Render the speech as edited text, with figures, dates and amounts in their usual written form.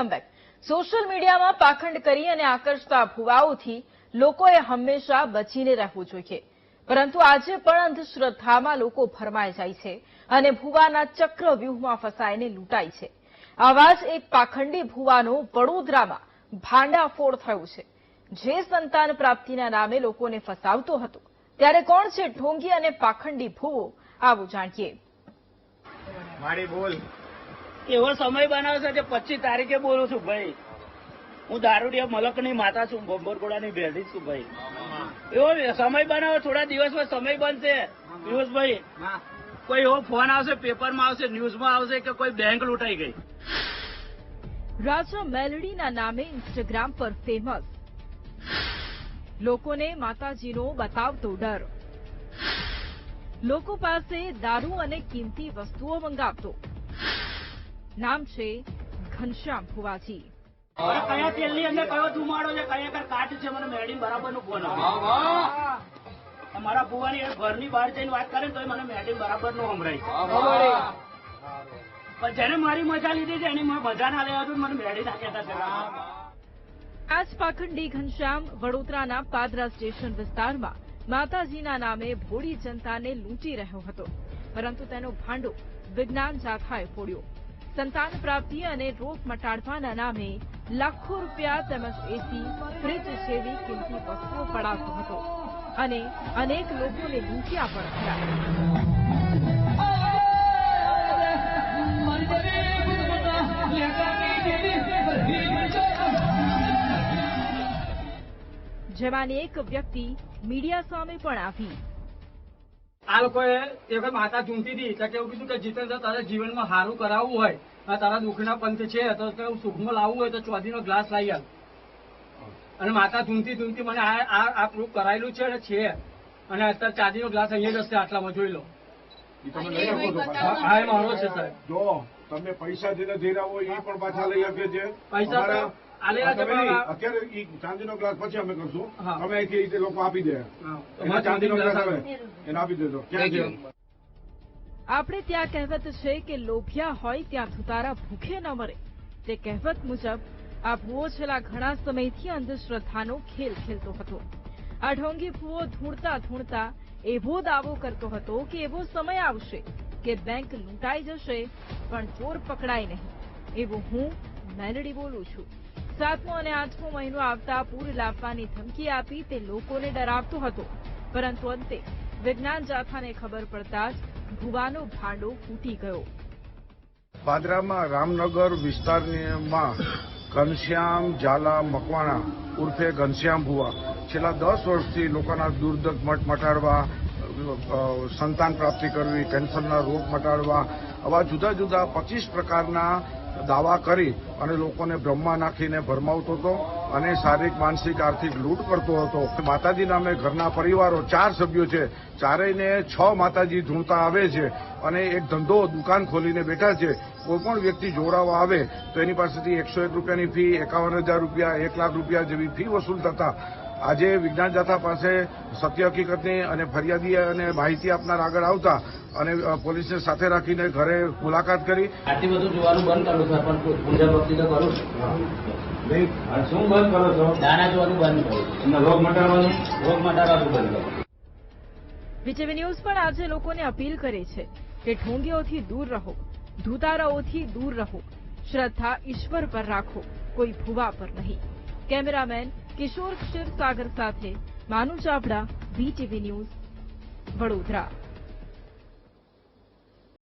Welcome back. Social મીડિયામાં પાખંડ કરી અને આકર્ષતા ભુવાઓથી લોકોએ હંમેશા બચીને રહેવું જોઈએ, પરંતુ આજે પણ અંધશ્રદ્ધામાં લોકો ભરમાઈ જાય છે અને ભુવાના ચક્રવ્યૂહમાં ફસાઈને લૂંટાય છે। આવા જ એક પાખંડી ભુવાનું વડોદરામાં ભાંડાફોડ થયું છે, જે સંતાન પ્રાપ્તિના નામે લોકોને ફસાવતો હતો। ત્યારે કોણ છે ઢોંગી અને પાખંડી ભુવો, આવું જાણીએ। મારી બોલ એવો સમય બનાવશે કે 25 તારીખે બોલું છું ભાઈ। હું દારૂડિયા મલકની માતા છું, બોંબરગોડાની ભેડી છું ભાઈ। એવો સમય બનાવો, થોડા દિવસમાં સમય બનશે પિયુષભાઈ। કોઈ એવો ફોન આવશે, પેપરમાં આવશે, ન્યૂઝમાં આવશે કે કોઈ બેંક લૂંટાઈ ગઈ। રાજા મેલડીના નામે ઇન્સ્ટાગ્રામ પર ફેમસ, લોકોને માતાજીનો બતાવતો ડર, લોકો પાસે દારૂ અને કિંમતી વસ્તુઓ મંગાવતો। નામ છે ઘનશ્યામ ભુવાજી। કયા તેલની અંદર કયો ધુમાડો છે, કયા કાટ છે, મને મેડી બરાબર નું ફોન આવે। મારા ભુવાની ઘરની બહાર જઈને વાત કરે તો મને મેડી બરાબર નું સંભળાય। પણ જેને મારી મજા લીધી છે એની મજા ના લેવા દઉં, મને મેડી નાખ્યા હતા। આજ પાખંડી ઘનશ્યામ વડોદરાના પાદરા સ્ટેશન વિસ્તારમાં માતાજીના નામે ભોળી જનતાને લૂંટી રહ્યો હતો, પરંતુ તેનો ભાંડો વિજ્ઞાન જાથાએ ફોડ્યો। સંતાન પ્રાપ્તિ અને રોગ મટાડવાના નામે લાખો રૂપિયા તેમજ એસી, ફ્રીજ જેવી કિંમતી વસ્તુઓ પડાવતો હતો અને અનેક લોકોને લૂંટ્યા પણ ખરા। જેમાંની એક વ્યક્તિ મીડિયા સામે પણ આવી। આ લોકોએ એક માતા ચૂંટી હતી એટલે એવું કીધું કે જીતેન્દ્ર તારે જીવનમાં સારું કરાવવું હોય, તારા દુઃખના પંથ છે તો સુખમાં લાવવું હોય તો ચોધીનો ગ્લાસ લાવી આવ। અને માતા ચૂંટી મને આ પ્રૂફ કરાયેલું છે અને અત્યારે ચાંદીનો ગ્લાસ અહીંયા જ હશે, આટલામાં જોઈ લો। હા, એ મારો છે સાહેબ। જો તમે પૈસા જેને જઈ રહ્યા હોય એ પણ પાછા લઈ આપીએ છીએ। પૈસા અત્યારે ચાંદીનો ગ્લાસ પછી અમે કરશું, તમે અહીંથી લોકો આપી દે, એમાં ચાંદીનો ગ્લાસ આવે એને આપી દેજો। આપણે ત્યાં કહેવત છે કે લોભિયા હોય ત્યાં ધુતારા ભૂખે ન મરે। તે કહેવત મુજબ આ ભુવો છેલ્લા ઘણા સમયથી અંધશ્રદ્ધાનો ખેલ ખેલતો હતો। આ ઢોંગી ભુવો ધૂણતા એવો દાવો કરતો હતો કે એવો સમય આવશે કે બેંક લૂંટાઈ જશે પણ ચોર પકડાય નહીં। એવું હું મેલડી બોલું છું। 7મો અને 8મો મહિનો આવતા પૂર લાવવાની ધમકી આપી તે લોકોને ડરાવતો હતો, પરંતુ અંતે વિજ્ઞાન જાથાને ખબર પડતા જ ભુવાનો ભાંડો ફૂટી ગયો। પાદરામાં રામનગર વિસ્તારમાં ઘનશ્યામ ઝાલા મકવાણા ઉર્ફે ઘનશ્યામ ભુવા છેલ્લા 10 વર્ષથી લોકોના દુર્દગ મટાડવા, સંતાન પ્રાપ્તિ કરવી, કેન્સરના રોગ મટાડવા, આવા જુદા જુદા 25 પ્રકારના દાવા કરી અને લોકોને બ્રહ્મા નાખીને ભરમાવતો હતો અને શારીરિક, માનસિક, આર્થિક લૂંટ કરતો હતો। માતાજી નામે ઘરના પરિવારો 4 સભ્યો છે, ચારેયને 6 માતાજી ધૂણતા આવે છે અને એક ધંધો દુકાન ખોલીને બેઠા છે। કોઈ પણ વ્યક્તિ જોડાવા આવે તો એની પાસેથી 101 રૂપિયાની ફી, 51,000 રૂપિયા, 1 લાખ રૂપિયા જેવી ફી વસૂલ થતા। આજે વિજ્ઞાન જાથા પાસે સત્ય હકીકતની અને ફરિયાદી અને માહિતી આપનાર આગળ આવતા અને પોલીસને સાથે રાખીને ઘરે મુલાકાત કરી। આટલી બધું જોવાનું બંધ કરું છું, પણ પૂજા ભક્તિ તો કરું છું। શું બંધ કરો છો? દાણા જોવાનું બંધ કરું છું, રોગ મટાડવાનું બંધ કરું। વીટીવી ન્યૂઝ પણ આજે લોકોને અપીલ કરે છે કે ઢોંગીઓથી દૂર રહો, ધુતારાઓથી દૂર રહો, શ્રદ્ધા ઈશ્વર પર રાખો, કોઈ ભુવા પર નહીં। કેમેરામેન કિશોર ક્ષીરસાગર સાથે માનુ ચાવડા, વીટીવી ન્યૂઝ, વડોદરા।